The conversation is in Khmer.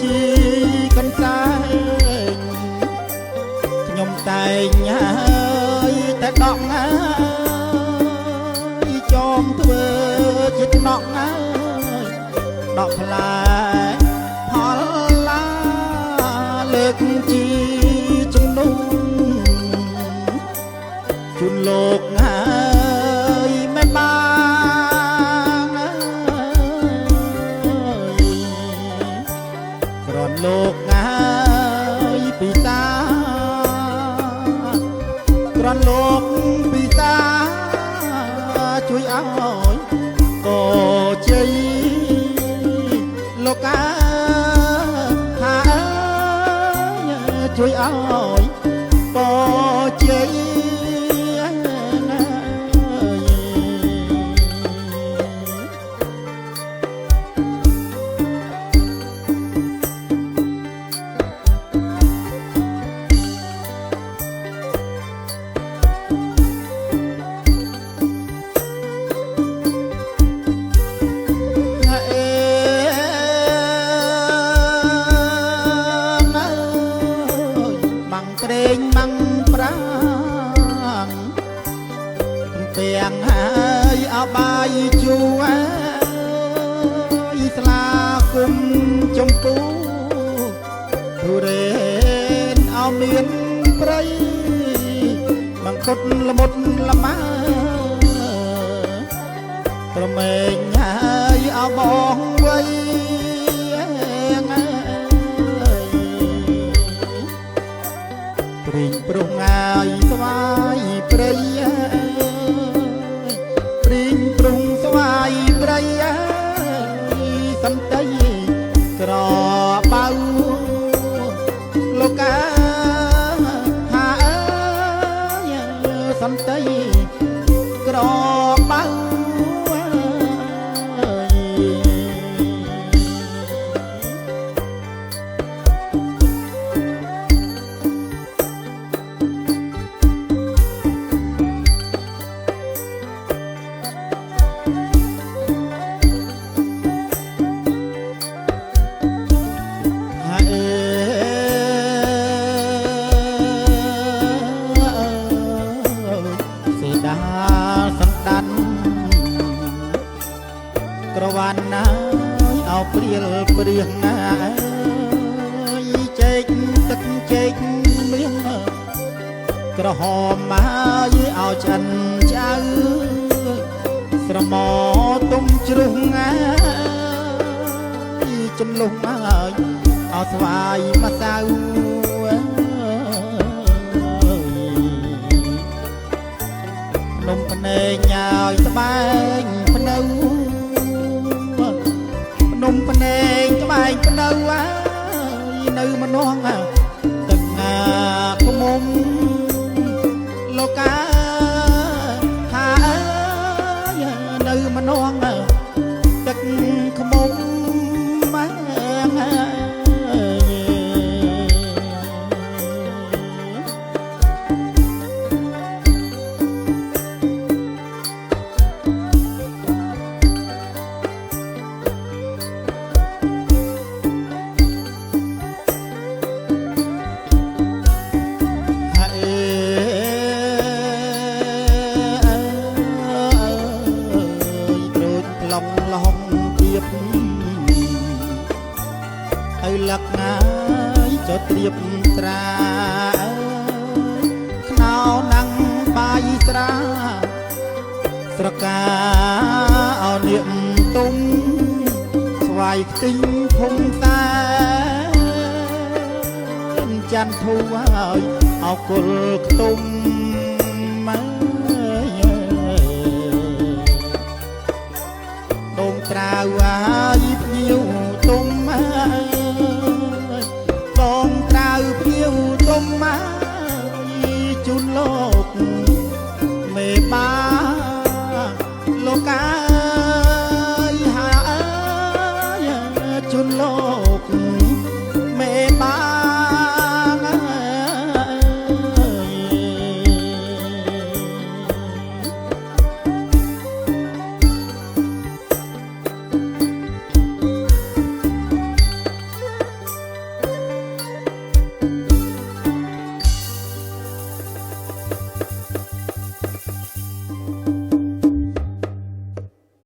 ជីកន្សែងខ្ញុំតែងហើយតែដកហើយចងធ្វើជាថ្នាក់ហើយដកផ្លែផលឡាលើកជីជំនុំជូនលោកហើយមិនបានក្រនលោកហើយពីតាក្រនលោកពីតាជួយឲ្យក៏ជ័យលោកថាជួយឲ្យក៏ជ័យมังปรางเปียงหายเอาใบจูอิสลากุมจมปูทุเรนเอาเมียนไพรบางคนละหมดละมาตระเมงหายเอาบองไว้ปริงปรุงงายสวายเปรยปริงปรุงสวายเปรยสันติกรอเบาโลกาหาสันติกรอเบาក្រវ៉ាន់ណាเอาเปรี้ยวเปรี้ยงណាចេកទឹកចេកមៀងក្រហមមកเอาចិនចៅស្រមោទុំជ្រុះងាចំលុះមកเอาស្វាយម្សៅនំភ្នែកញ៉ាយត្បែងភ្នៅនំភ្នែកត្បែងភ្នៅនៅម្នងទឹកងាក្មុំលោកាថានៅម្នងទឹកក្មុំម៉ែឲ្យលក្ខណាយចុះត្រៀបត្រាខ្នោណាំងបាយស្រាស្រកាអោនាមទុំស្វាយខ្ទិញភុំតាច័ន្ទធូហើយអោគុលខ្ទុំដូងត្រាវហើយភ្ញៀវទុំបងត្រាវភ្ញៀវទុំជូនលោកមេបាលោកាហាជូនលោកមេបា